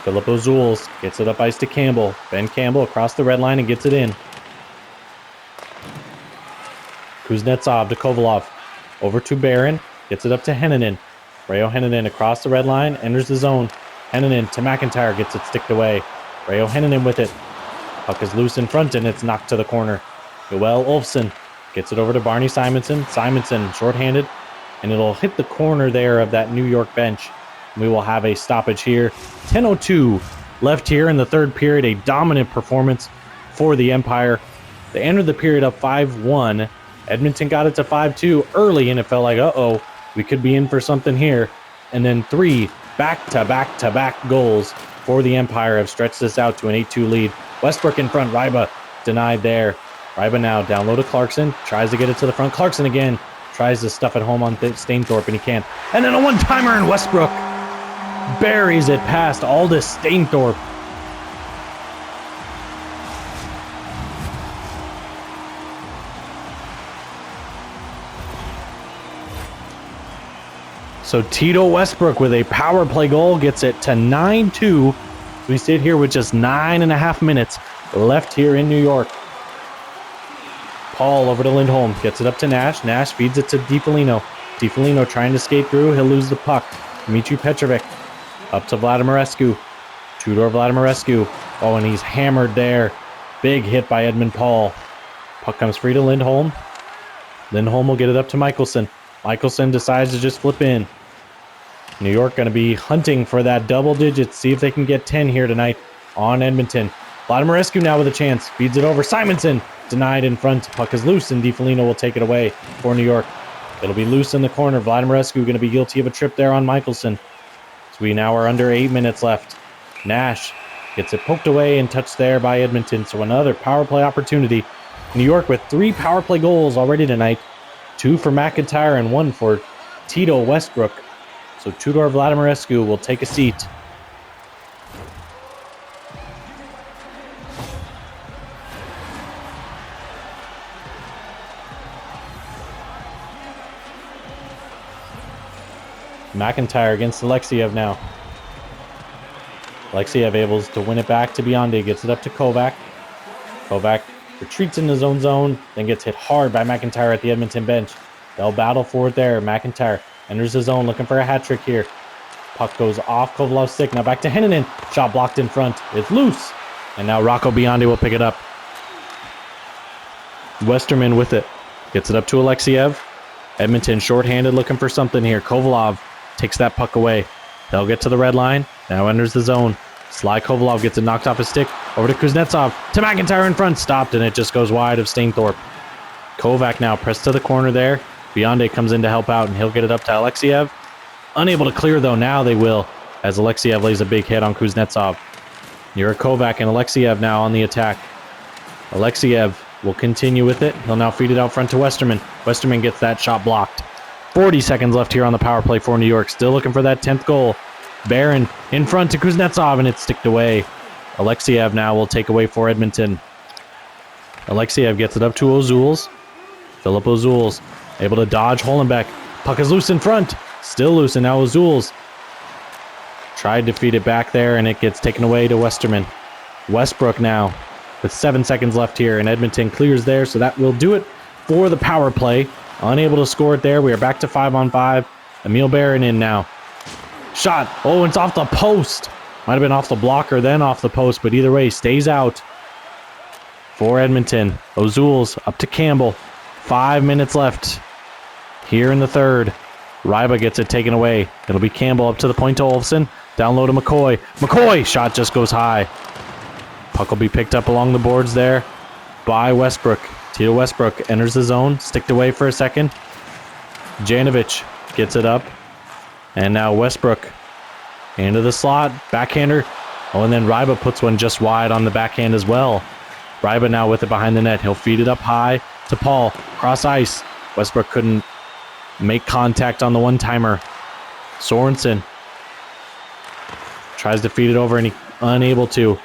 Philip Ozuls gets it up ice to Campbell. Ben Campbell across the red line and gets it in. Kuznetsov to Kovalev. Over to Barron. Gets it up to Hennanen. Rayo Hennanen across the red line. Enters the zone. Hennanen to McIntyre. Gets it sticked away. Rayo Hennanen with it. Puck is loose in front and it's knocked to the corner. Joel Olofsson gets it over to Barney Simonson. Simonson shorthanded. And it'll hit the corner there of that New York bench. We will have a stoppage here. 10:02 left here in the third period. A dominant performance for the Empire. They entered the period up 5-1. Edmonton got it to 5-2 early, and it felt like, uh-oh, we could be in for something here. And then 3 back-to-back-to-back goals for the Empire have stretched this out to an 8-2 lead. Westbrook in front, Ryba denied there. Ryba now down low to Clarkson, tries to get it to the front. Clarkson again tries to stuff it home on Stainthorpe, and he can't. And then a one-timer, and Westbrook buries it past Aldous Stainthorpe. So Tito Westbrook with a power play goal gets it to 9-2. We sit here with just 9.5 minutes left here in New York. Paul over to Lindholm, gets it up to Nash. Nash feeds it to DiFilino. DiFilino trying to skate through, he'll lose the puck. Dmitry Petrovic up to Vladimirescu. Tudor Vladimirescu. Oh, and he's hammered there. Big hit by Edmund Paul. Puck comes free to Lindholm. Lindholm will get it up to Michelson. Michelson decides to just flip in. New York going to be hunting for that double digits. See if they can get 10 here tonight on Edmonton. Vladimirescu now with a chance. Feeds it over. Simonson denied in front. Puck is loose and DiFilino will take it away for New York. It'll be loose in the corner. Vladimirescu going to be guilty of a trip there on Michelson. So we now are under 8 minutes left. Nash gets it poked away and touched there by Edmonton. So another power play opportunity. New York with 3 power play goals already tonight. 2 for McIntyre and 1 for Tito Westbrook. So Tudor Vladimirescu will take a seat. McIntyre against Alexiev now. Alexiev able to win it back to Biondi. Gets it up to Kovac. Kovac retreats in his own zone, then gets hit hard by McIntyre at the Edmonton bench. They'll battle for it there. McIntyre enters his zone, looking for a hat trick here. Puck goes off Kovalev's stick. Now back to Hennanen. Shot blocked in front. It's loose. And now Rocco Biondi will pick it up. Westerman with it. Gets it up to Alexiev. Edmonton shorthanded, looking for something here. Kovalev takes that puck away. They'll get to the red line. Now enters the zone. Sly Kovalov gets it knocked off his stick. Over to Kuznetsov. To McIntyre in front. Stopped, and it just goes wide of Stainthorpe. Kovac now pressed to the corner there. Beyonde comes in to help out, and he'll get it up to Alexiev. Unable to clear, though. Now they will, as Alexiev lays a big hit on Kuznetsov. You're Kovac and Alexiev now on the attack. Alexiev will continue with it. He'll now feed it out front to Westerman. Westerman gets that shot blocked. 40 seconds left here on the power play for New York. Still looking for that 10th goal. Barron in front to Kuznetsov, and it's sticked away. Alexiev now will take away for Edmonton. Alexiev gets it up to Ozuls. Philip Ozuls able to dodge Holenbeck. Puck is loose in front. Still loose, and now Ozuls tried to feed it back there, and it gets taken away to Westerman. Westbrook now with 7 seconds left here, and Edmonton clears there, so that will do it for the power play. Unable to score it there. We are back to 5-on-5. Emil Barron in now. Shot. Oh, it's off the post. Might have been off the blocker, then off the post, but either way, stays out for Edmonton. Ozuls up to Campbell. 5 minutes left here in the third. Ryba gets it taken away. It'll be Campbell up to the point to Olsen. Down low to McCoy. McCoy! Shot just goes high. Puck will be picked up along the boards there by Westbrook. Tito Westbrook enters the zone. Sticked away for a second. Janovic gets it up. And now Westbrook into the slot. Backhander. Oh, and then Ryba puts one just wide on the backhand as well. Ryba now with it behind the net. He'll feed it up high to Paul. Cross ice. Westbrook couldn't make contact on the one-timer. Sorensen tries to feed it over, and he's unable to.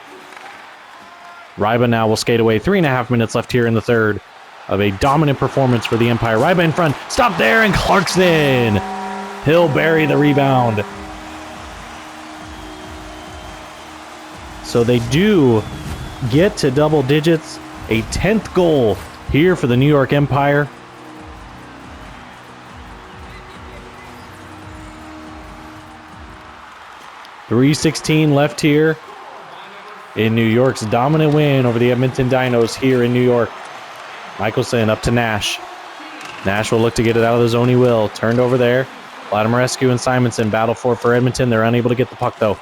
Ryba now will skate away. 3.5 minutes left here in the third of a dominant performance for the Empire. Ryba in front. Stop there, and Clarkson. He'll bury the rebound. So they do get to double digits. A 10th goal here for the New York Empire. .316 left here in New York's dominant win over the Edmonton Dinos here in New York. Michelson up to Nash. Nash will look to get it out of the zone. He will. Turned over there. Vladimirescu and Simonson battle for Edmonton. They're unable to get the puck, though.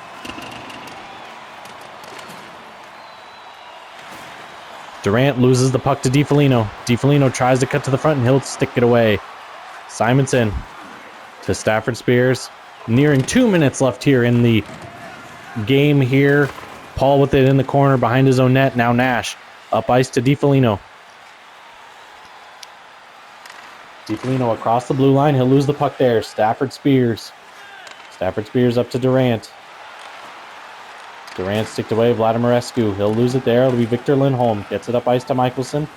Durant loses the puck to DiFolino. DiFolino tries to cut to the front, and he'll stick it away. Simonson to Stafford Spears. Nearing 2 minutes left here in the game here. Paul with it in the corner behind his own net. Now Nash up ice to DiFolino. DiFolino across the blue line. He'll lose the puck there. Stafford Spears. Stafford Spears up to Durant. Durant sticked away. Vladimirescu. He'll lose it there. It'll be Victor Lindholm. Gets it up ice to Michelson.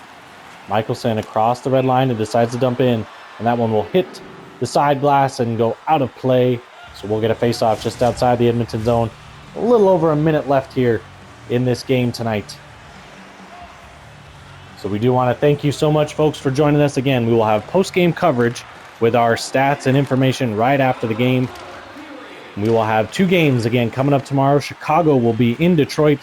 Michelson across the red line and decides to dump in. And that one will hit the side glass and go out of play. So we'll get a face-off just outside the Edmonton zone. A little over a minute left here in this game tonight. So we do want to thank you so much, folks, for joining us again. We will have post-game coverage with our stats and information right after the game. We will have 2 games again coming up tomorrow. Chicago will be in Detroit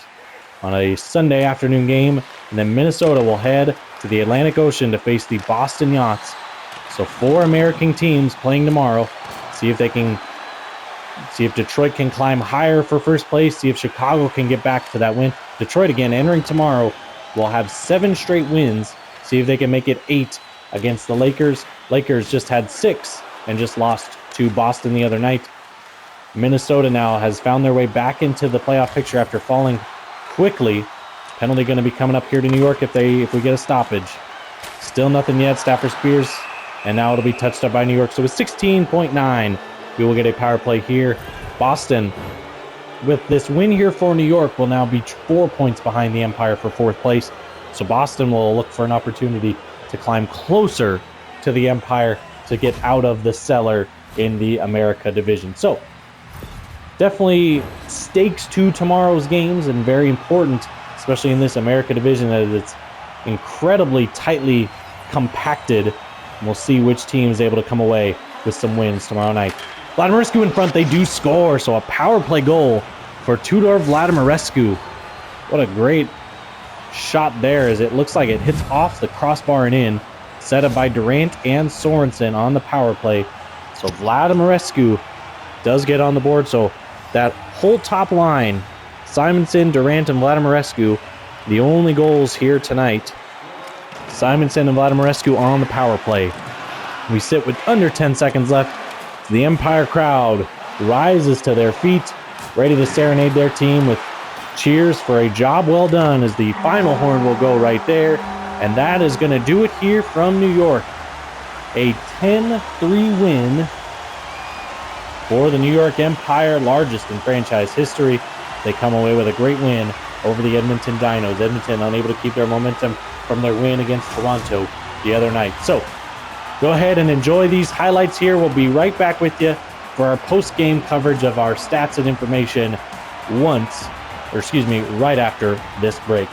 on a Sunday afternoon game. And then Minnesota will head to the Atlantic Ocean to face the Boston Yachts. So 4 American teams playing tomorrow. See if Detroit can climb higher for first place. See if Chicago can get back to that win. Detroit, again, entering tomorrow, will have 7 straight wins. See if they can make it 8 against the Lakers. Lakers just had 6 and just lost to Boston the other night. Minnesota now has found their way back into the playoff picture after falling quickly. Penalty going to be coming up here to New York if we get a stoppage. Still nothing yet. Stafford Spears. And now it'll be touched up by New York. So with 16.9, we will get a power play here. Boston, with this win here for New York, will now be 4 points behind the Empire for 4th place. So Boston will look for an opportunity to climb closer to the Empire to get out of the cellar in the America division. So definitely stakes to tomorrow's games and very important, especially in this America division, as it's incredibly tightly compacted. We'll see which team is able to come away with some wins tomorrow night. Vladimirescu in front, they do score, so a power play goal for Tudor Vladimirescu. What a great shot there, as it looks like it hits off the crossbar and in, set up by Durant and Sorensen on the power play. So Vladimirescu does get on the board, so that whole top line, Simonson, Durant, and Vladimirescu, the only goals here tonight. Simonson and Vladimirescu on the power play. We sit with under 10 seconds left. The Empire crowd rises to their feet, ready to serenade their team with cheers for a job well done, as the final horn will go right there. And that is going to do it here from New York. A 10-3 win for the New York Empire, largest in franchise history. They come away with a great win over the Edmonton Dinos. Edmonton unable to keep their momentum from their win against Toronto the other night. So go ahead and enjoy these highlights here. We'll be right back with you for our post-game coverage of our stats and information right after this break.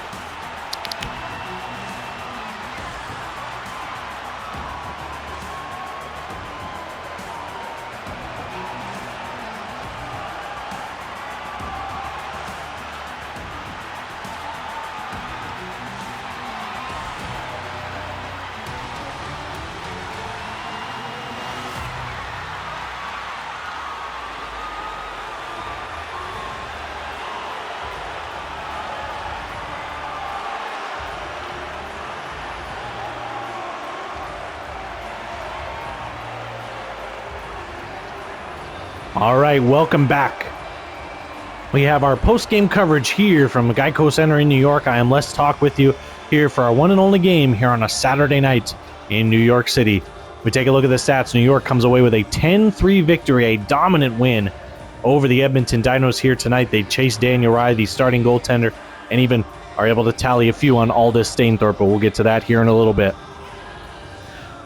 All right, welcome back. We have our post-game coverage here from Geico Center in New York. I am Les Talk with you here for our one and only game here on a Saturday night in New York City. We take a look at the stats. New York comes away with a 10-3 victory, a dominant win over the Edmonton Dinos here tonight. They chased Daniel Rye, the starting goaltender, and even are able to tally a few on Aldous Stainthorpe, but we'll get to that here in a little bit.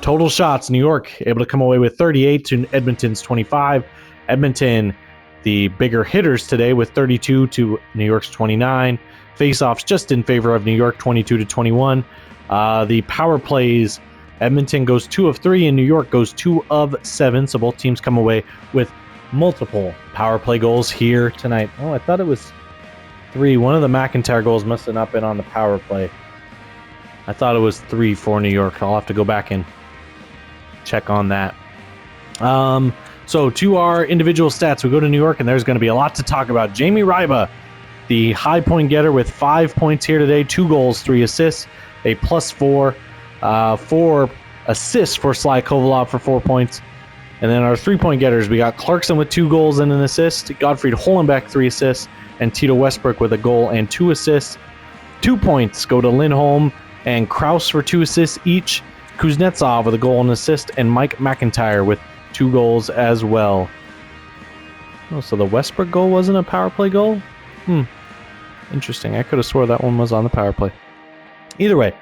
Total shots, New York able to come away with 38 to Edmonton's 25. Edmonton, the bigger hitters today, with 32 to New York's 29. Faceoffs just in favor of New York, 22 to 21. The power plays, Edmonton goes 2 of 3 and New York goes 2 of 7. So both teams come away with multiple power play goals here tonight. Oh, I thought it was 3. One of the McIntyre goals must have not been on the power play. I thought it was 3 for New York. I'll have to go back and check on that. So to our individual stats, we go to New York, and there's going to be a lot to talk about. Jamie Ryba, the high point getter with 5 points here today, 2 goals, 3 assists, a +4, 4 assists for Sly Kovalov for 4 points. And then our 3-point getters, we got Clarkson with 2 goals and an assist, Gottfried Holenbeck 3 assists, and Tito Westbrook with a goal and 2 assists. 2 points go to Lindholm and Kraus for 2 assists each, Kuznetsov with a goal and assist, and Mike McIntyre with 2 goals as well. Oh, so the Westbrook goal wasn't a power play goal? Interesting. I could have swore that one was on the power play. Either way,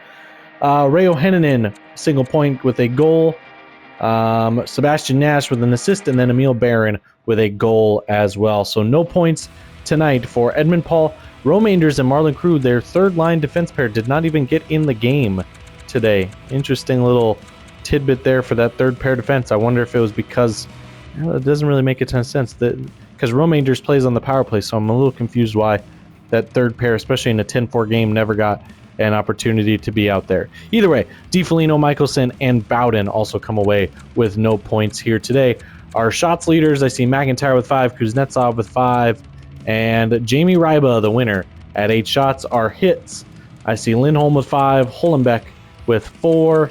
Reijo Heinonen, single point with a goal. Sebastian Nash with an assist, and then Emil Barron with a goal as well. So no points tonight for Edmund Paul. Romainders and Marlon Crew, their third-line defense pair, did not even get in the game today. Interesting little tidbit there for that third pair defense. I wonder if it was because it doesn't really make a ton of sense because Romainders plays on the power play, so I'm a little confused why that third pair, especially in a 10-4 game, never got an opportunity to be out there. Either way, DiFolino, Michelson, and Bowden also come away with no points here today. Our shots leaders, I see McIntyre with 5, Kuznetsov with 5, and Jamie Ryba, the winner, at 8 shots. Our hits, I see Lindholm with 5, Holenbeck with 4,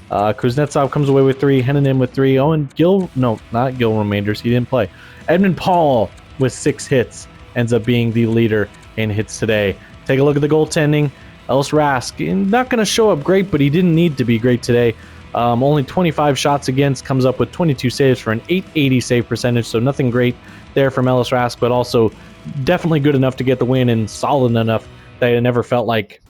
Kuznetsov comes away with 3, Heinonen with 3, not Gil Romainders, he didn't play. Edmund Paul with 6 hits ends up being the leader in hits today. Take a look at the goaltending. Ellis Rask, not going to show up great, but he didn't need to be great today. Only 25 shots against, comes up with 22 saves for an .880 save percentage, so nothing great there from Ellis Rask, but also definitely good enough to get the win and solid enough that it never felt like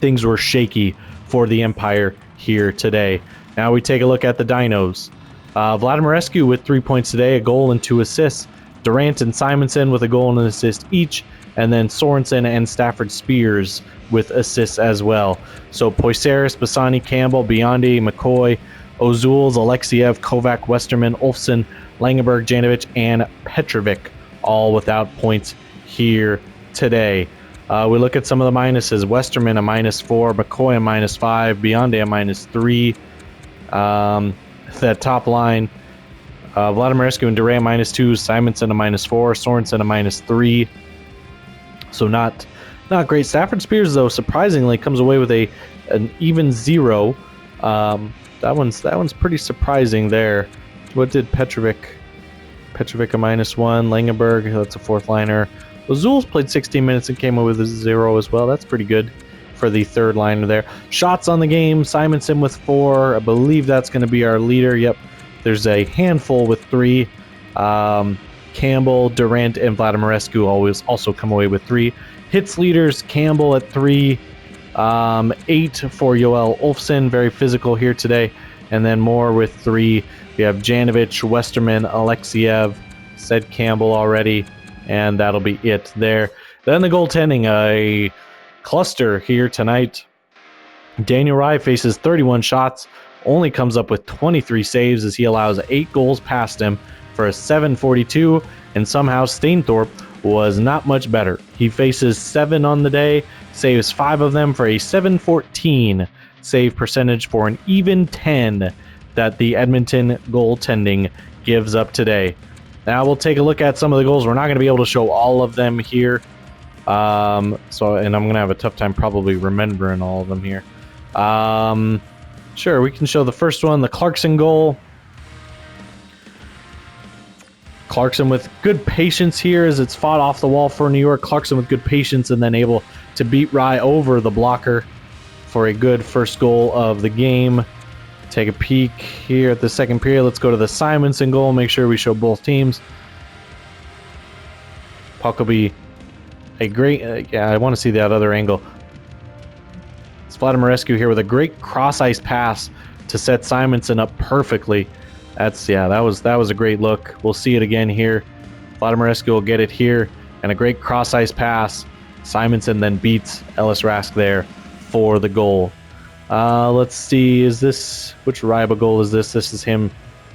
things were shaky for the Empire here today. Now we take a look at the Dinos. Vladimirescu with 3 points today, a goal and 2 assists. Durant and Simonson with a goal and an assist each, and then Sorensen and Stafford Spears with assists as well. So Poisaris, Bassani, Campbell, Biondi, McCoy, Ozuls, Alexiev, Kovac, Westerman, Olfsson, Langenberg, Janovic, and Petrovic, all without points here today. We look at some of the minuses. Westerman a -4, McCoy a -5, Biondi a -3. That top line, Vladimirescu and Durant -2, Simonson a -4, Sorensen a -3. So not great. Stafford Spears, though, surprisingly comes away with an even 0. That one's pretty surprising there. What did Petrovic? Petrovic a -1. Langenberg, that's a fourth liner. Lazul's played 16 minutes and came away with a 0 as well. That's pretty good for the third liner there. Shots on the game, Simonson with 4. I believe that's going to be our leader. Yep, there's a handful with 3. Campbell, Durant, and Vladimirescu always also come away with 3. Hits leaders, Campbell at 3. 8 for Yoel Olfsson, very physical here today. And then more with 3. We have Janovic, Westerman, Alexiev, said Campbell already, and that'll be it there. Then the goaltending, a cluster here tonight. Daniel Rye faces 31 shots, only comes up with 23 saves as he allows 8 goals past him for a 742, and somehow Stainthorpe was not much better. He faces 7 on the day, saves 5 of them for a 714 save percentage for an even 10 that the Edmonton goaltending gives up today. Now we'll take a look at some of the goals. We're not going to be able to show all of them here. And I'm going to have a tough time probably remembering all of them here. Sure, we can show the first one, the Clarkson goal. Clarkson with good patience here as it's fought off the wall for New York. Clarkson with good patience and then able to beat Rye over the blocker for a good first goal of the game. Take a peek here at the second period. Let's go to the Simonson goal. Make sure we show both teams. Puck will be a great... yeah, I want to see that other angle. It's Vladimirescu here with a great cross-ice pass to set Simonson up perfectly. That was a great look. We'll see it again here. Vladimirescu will get it here, and a great cross-ice pass. Simonson then beats Ellis Rask there for the goal. Let's see, which Ryba goal is this? This is him.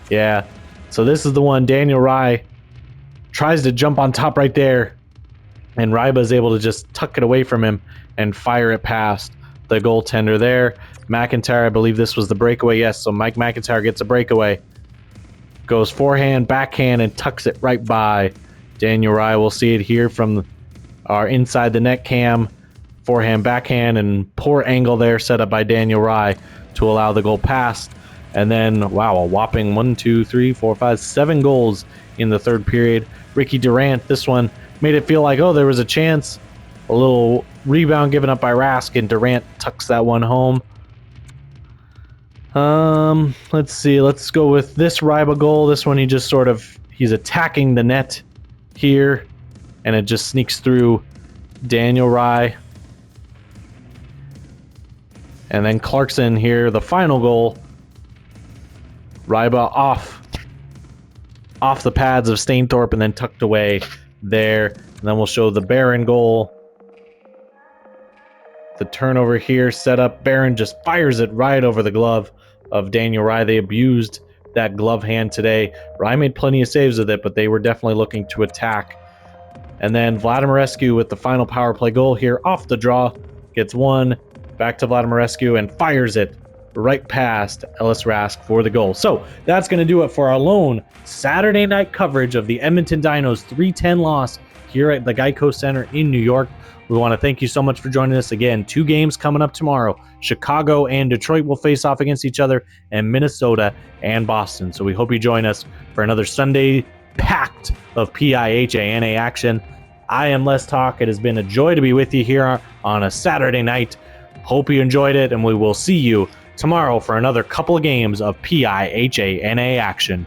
Yeah. So this is the one. Daniel Rye tries to jump on top right there, and Ryba is able to just tuck it away from him and fire it past the goaltender there. McIntyre, I believe this was the breakaway. Yes, so Mike McIntyre gets a breakaway. Goes forehand, backhand, and tucks it right by Daniel Rye. We'll see it here from our inside the net cam. Forehand, backhand, and poor angle there set up by Daniel Rye to allow the goal past. And then, wow, a whopping 1, 2, 3, 4, 5, 7 goals in the third period. Ricky Durant, this one made it feel like, oh, there was a chance. A little rebound given up by Rask, and Durant tucks that one home. Let's see. Let's go with this Ryba goal. This one, he's attacking the net here, and it just sneaks through Daniel Rye. And then Clarkson here, the final goal. Ryba off the pads of Stainthorpe and then tucked away there. And then we'll show the Barron goal. The turnover here set up. Barron just fires it right over the glove of Daniel Rye. They abused that glove hand today. Rye made plenty of saves with it, but they were definitely looking to attack. And then Vladimirescu with the final power play goal here off the draw. Gets one. Back to Vladimirescu and fires it right past Ellis Rask for the goal. So that's going to do it for our lone Saturday night coverage of the Edmonton Dinos 3-10 loss here at the Geico Center in New York. We want to thank you so much for joining us again. 2 games coming up tomorrow. Chicago and Detroit will face off against each other, and Minnesota and Boston. So we hope you join us for another Sunday packed of PIHANA action. I am Les Talk. It has been a joy to be with you here on a Saturday night. Hope you enjoyed it, and we will see you tomorrow for another couple of games of PIHANA action.